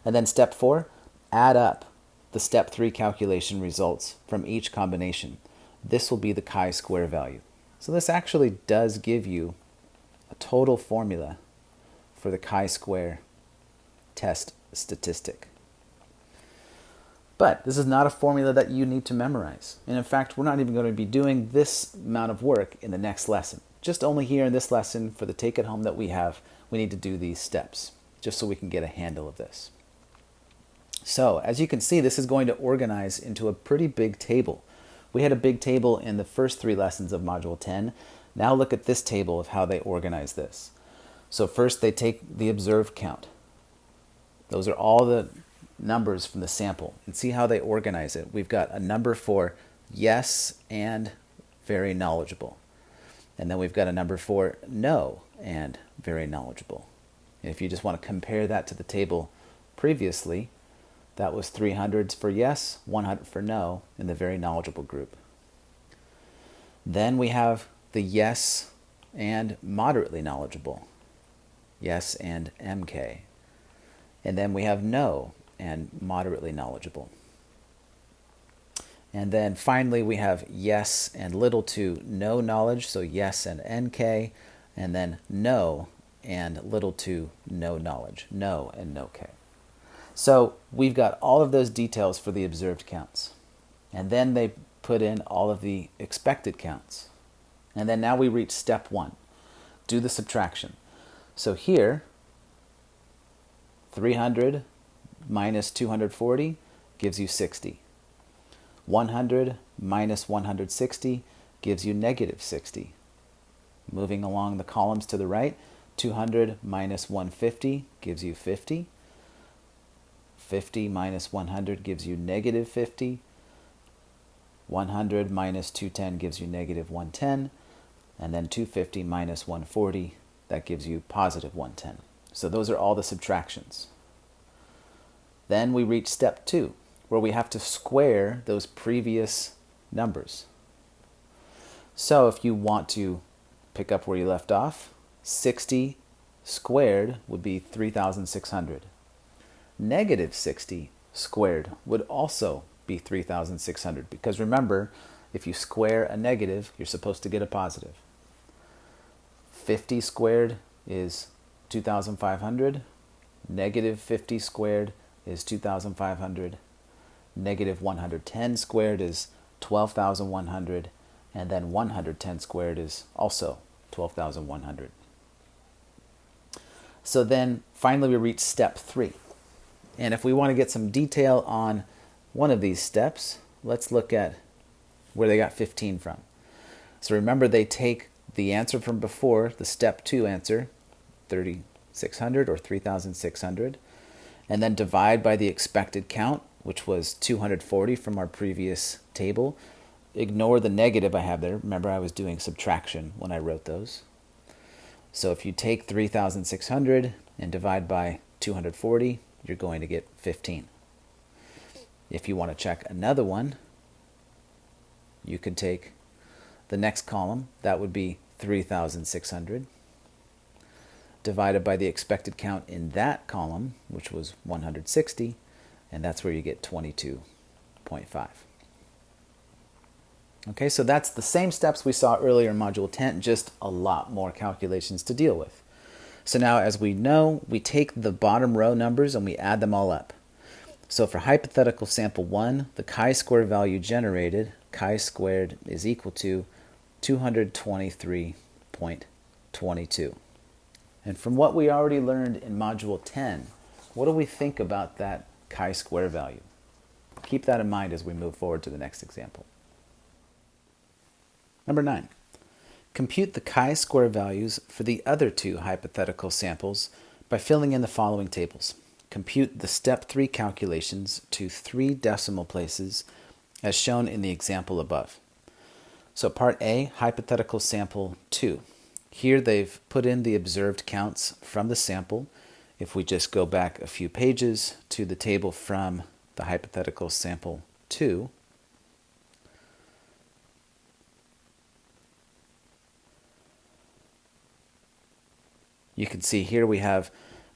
And then step 4, add up the step 3 calculation results from each combination. This will be the chi-square value. So this actually does give you a total formula for the chi-square test statistic. But this is not a formula that you need to memorize. And in fact, we're not even going to be doing this amount of work in the next lesson. Just only here in this lesson, for the take-it-home that we have, we need to do these steps, just so we can get a handle of this. So, as you can see, this is going to organize into a pretty big table. We had a big table in the first 3 lessons of Module 10. Now look at this table of how they organize this. So first they take the observed count. Those are all the numbers from the sample. And see how they organize it. We've got a number for yes and very knowledgeable. And then we've got a number for no and very knowledgeable. And if you just want to compare that to the table previously, that was 300 for yes, 100 for no in the very knowledgeable group. Then we have the yes and moderately knowledgeable, yes and MK. And then we have no and moderately knowledgeable. And then finally we have yes and little to no knowledge, so yes and NK, and then no and little to no knowledge, no and no K. So we've got all of those details for the observed counts. And then they put in all of the expected counts. And then now we reach step 1, do the subtraction. So here, 300 minus 240 gives you 60. 100 minus 160 gives you negative 60. Moving along the columns to the right, 200 minus 150 gives you 50. 50 minus 100 gives you negative 50. 100 minus 210 gives you negative 110. And then 250 minus 140, that gives you positive 110. So those are all the subtractions. Then we reach step 2, where we have to square those previous numbers. So if you want to pick up where you left off, 60 squared would be 3,600. Negative 60 squared would also be 3,600, because remember, if you square a negative, you're supposed to get a positive. 50 squared is 2,500. Negative 50 squared is 2,500. Negative 110 squared is 12,100. And then 110 squared is also 12,100. So then finally we reach step 3. And if we want to get some detail on one of these steps, let's look at where they got 15 from. So remember, they take the answer from before, the step 2 answer, 3,600 or 3,600, and then divide by the expected count, which was 240 from our previous table. Ignore the negative I have there. Remember, I was doing subtraction when I wrote those. So if you take 3,600 and divide by 240, you're going to get 15. If you want to check another one, you could take the next column. That would be 3,600 divided by the expected count in that column, which was 160, and that's where you get 22 0.5. Okay, so that's the same steps we saw earlier in Module 10, just a lot more calculations to deal with. So now, as we know, we take the bottom row numbers and we add them all up. So for hypothetical sample 1, the chi-square value generated, chi-squared is equal to 223.22. And from what we already learned in Module 10, what do we think about that chi-square value? Keep that in mind as we move forward to the next example. Number 9. Compute the chi-square values for the other two hypothetical samples by filling in the following tables. Compute the step 3 calculations to 3 decimal places as shown in the example above. So part A, hypothetical sample 2. Here they've put in the observed counts from the sample. If we just go back a few pages to the table from the hypothetical sample 2, you can see here we have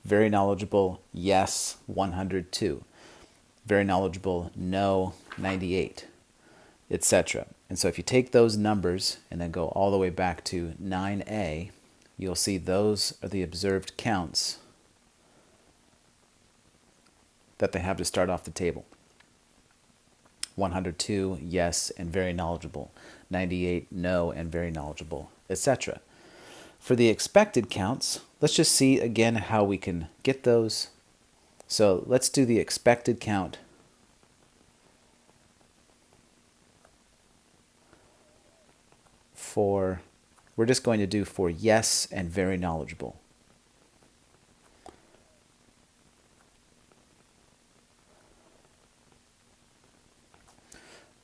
very knowledgeable, yes, 102. Very knowledgeable, no, 98, etc. And so if you take those numbers and then go all the way back to 9a, you'll see those are the observed counts that they have to start off the table. 102, yes, and very knowledgeable. 98, no, and very knowledgeable, etc. For the expected counts, let's just see again how we can get those. So let's do the expected count we're just going to do for yes and very knowledgeable.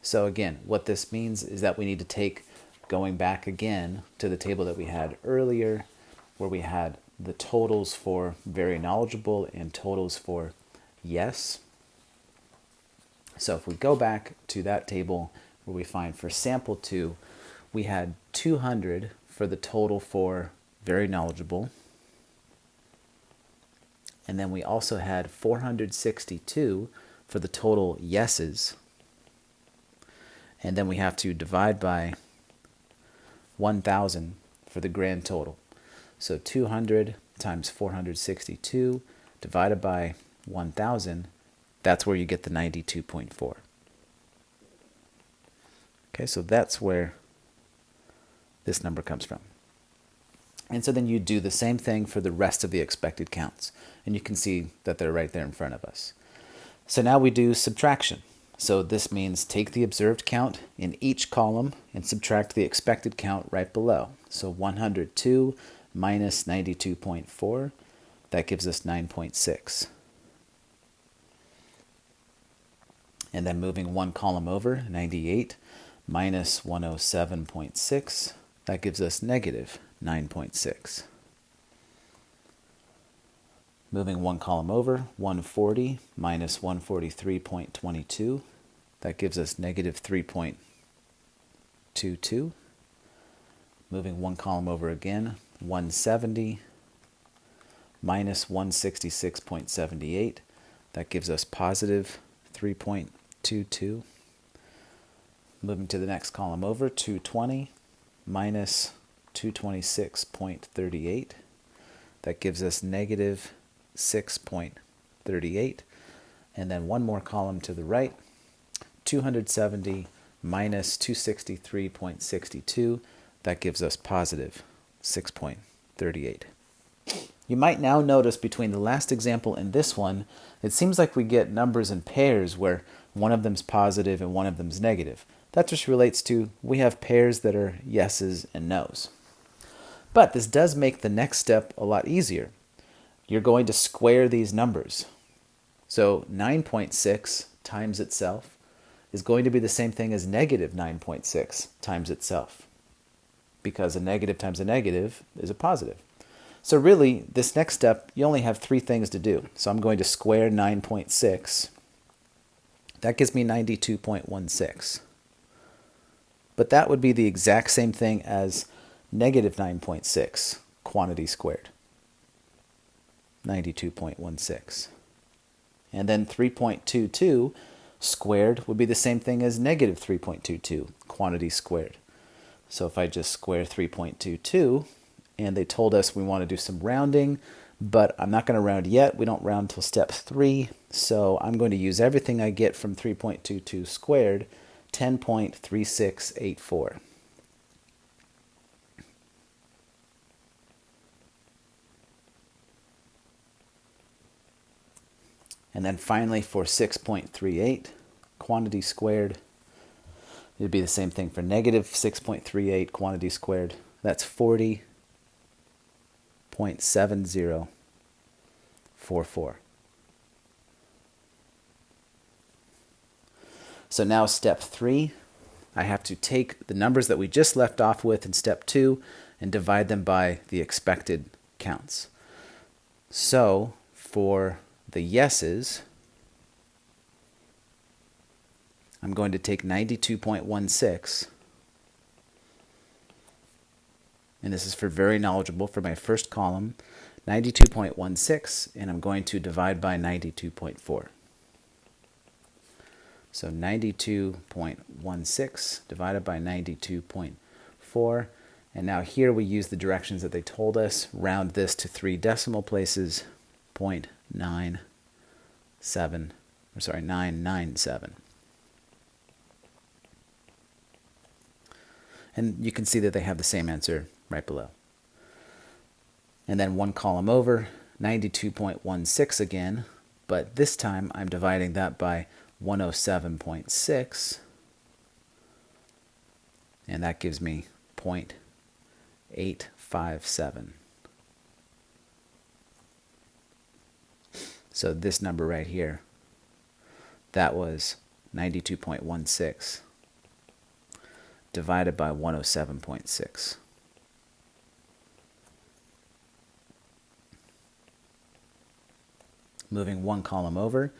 So again, what this means is that we need to take, going back again to the table that we had earlier, where we had the totals for very knowledgeable and totals for yes. So if we go back to that table where we find for sample 2, we had 200 for the total for very knowledgeable. And then we also had 462 for the total yeses. And then we have to divide by 1,000 for the grand total. So 200 times 462 divided by 1,000, that's where you get the 92.4. Okay, so that's where this number comes from. And so then you do the same thing for the rest of the expected counts. And you can see that they're right there in front of us. So now we do subtraction. So this means take the observed count in each column and subtract the expected count right below. So 102 minus 92.4, that gives us 9.6. And then moving one column over, 98 minus 107.6, that gives us negative 9.6. Moving one column over, 140 minus 143.22, that gives us negative 3.22. Moving one column over again, 170 minus 166.78, that gives us positive 3.22. Moving to the next column over, 220 minus 226.38, that gives us negative 6.38. And then one more column to the right, 270 minus 263.62, that gives us positive 6.38. You might now notice between the last example and this one, it seems like we get numbers in pairs where one of them's positive and one of them's negative. That just relates to we have pairs that are yeses and nos. But this does make the next step a lot easier. You're going to square these numbers. So 9.6 times itself is going to be the same thing as negative 9.6 times itself, because a negative times a negative is a positive. So really, this next step, you only have 3 things to do. So I'm going to square 9.6. That gives me 92.16. But that would be the exact same thing as negative 9.6 quantity squared. 92.16. And then 3.22 squared would be the same thing as negative 3.22, quantity squared. So if I just square 3.22, and they told us we want to do some rounding, but I'm not going to round yet. We don't round till step 3, so I'm going to use everything I get from 3.22 squared, 10.3684. And then finally for 6.38, quantity squared, it'd be the same thing for negative 6.38 quantity squared. That's 40.7044. So now step 3, I have to take the numbers that we just left off with in step 2 and divide them by the expected counts. So for the yeses, I'm going to take 92.16, and this is for very knowledgeable for my first column, 92.16, and I'm going to divide by 92.4. So 92.16 divided by 92.4, and now here we use the directions that they told us, round this to 3 decimal places, 997. And you can see that they have the same answer right below. And then one column over, 92.16 again, but this time I'm dividing that by 107.6, and that gives me 0.857. So this number right here, that was 92.16 divided by 107.6. Moving one column over,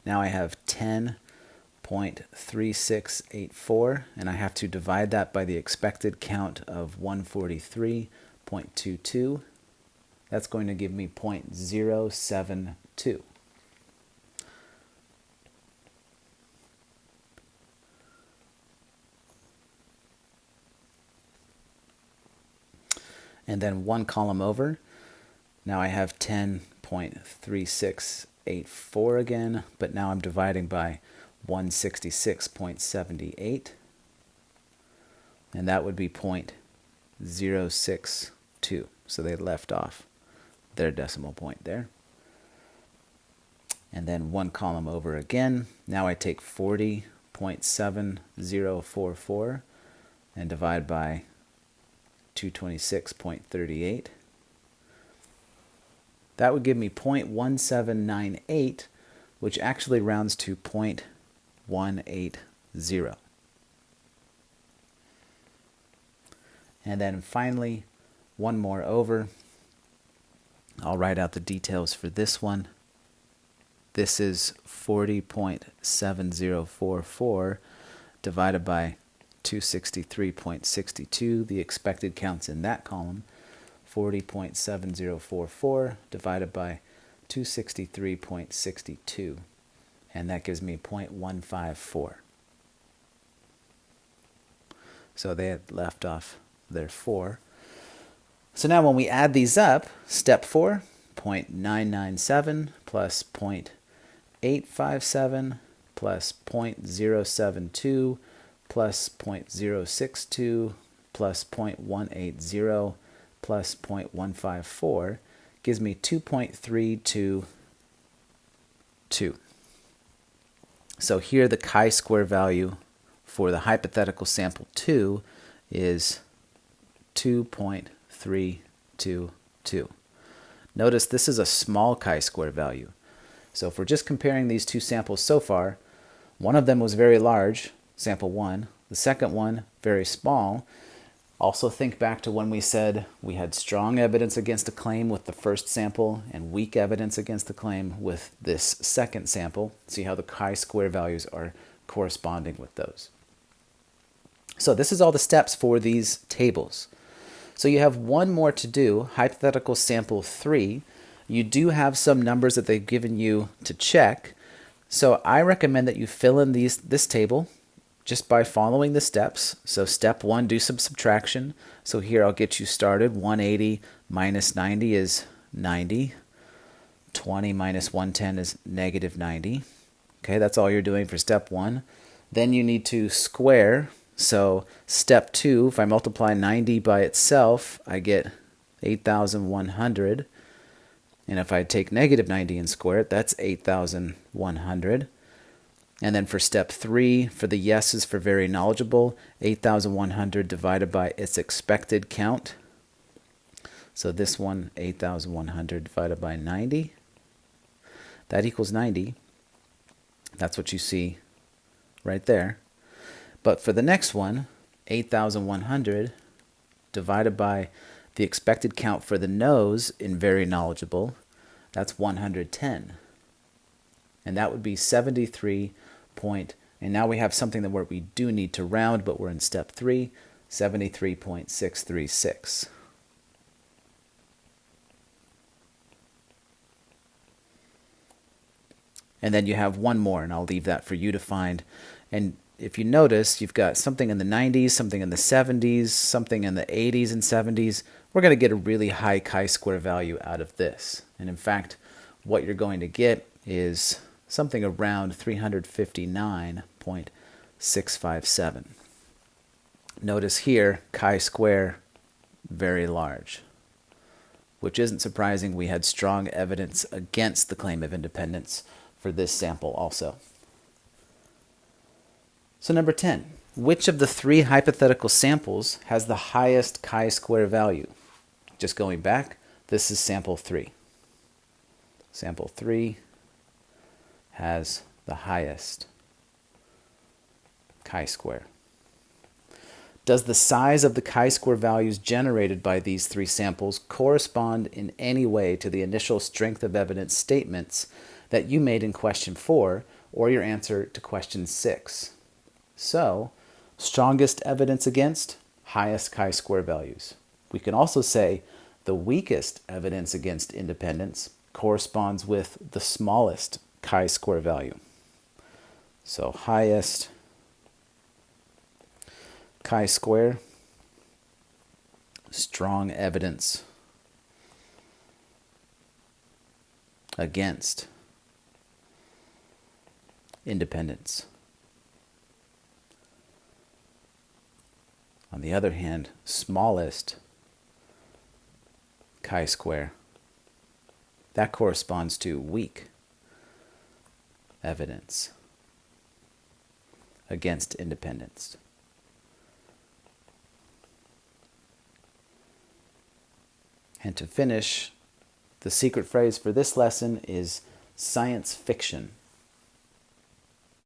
now I have 10.3684, and I have to divide that by the expected count of 143.22. That's going to give me 0.072. And then one column over, now I have 10.3684 again, but now I'm dividing by 166.78, and that would be 0.062. So they left off their decimal point there. And then one column over again, now I take 40.7044 and divide by 226.38. That would give me 0.1798, which actually rounds to 0.180. And then finally, one more over. I'll write out the details for this one. This is 40.7044 divided by 263.62, the expected counts in that column. 40.7044 divided by 263.62, and that gives me 0.154. So they had left off their 4. So now when we add these up, step 4, 0.997 plus 0.857 plus 0.072 plus 0.062 plus 0.180 plus 0.154 gives me 2.322. So here the chi-square value for the hypothetical sample 2 is 2.322. Notice this is a small chi-square value. So if we're just comparing these two samples so far, one of them was very large, sample 1. The second one, very small. Also think back to when we said we had strong evidence against a claim with the first sample and weak evidence against the claim with this second sample. See how the chi-square values are corresponding with those. So this is all the steps for these tables. So you have one more to do, hypothetical sample 3. You do have some numbers that they've given you to check. So I recommend that you fill in this table just by following the steps. So step 1, do some subtraction. So here I'll get you started. 180 minus 90 is 90. 20 minus 110 is negative 90. Okay, that's all you're doing for step 1. Then you need to square. So step 2, if I multiply 90 by itself, I get 8,100. And if I take negative 90 and square it, that's 8,100. And then for step 3, for the yeses for very knowledgeable, 8,100 divided by its expected count. So this one, 8,100 divided by 90. That equals 90. That's what you see right there. But for the next one, 8,100 divided by the expected count for the no's in very knowledgeable, that's 110. And that would be 73 point, and now we have something that where we do need to round, but we're in step 3, 73.636. And then you have one more, and I'll leave that for you to find. And if you notice, you've got something in the 90s, something in the 70s, something in the 80s and 70s. We're going to get a really high chi-square value out of this. And in fact, what you're going to get is something around 359.657. Notice here, chi-square, very large, which isn't surprising. We had strong evidence against the claim of independence for this sample also. So number 10, which of the 3 hypothetical samples has the highest chi-square value? Just going back, this is sample 3. Sample 3 has the highest chi-square. Does the size of the chi-square values generated by these 3 samples correspond in any way to the initial strength of evidence statements that you made in question 4 or your answer to question 6? So, strongest evidence against, highest chi-square values. We can also say the weakest evidence against independence corresponds with the smallest chi-square value. So highest chi-square, strong evidence against independence. On the other hand, smallest chi-square, that corresponds to weak evidence against independence. And to finish, the secret phrase for this lesson is science fiction.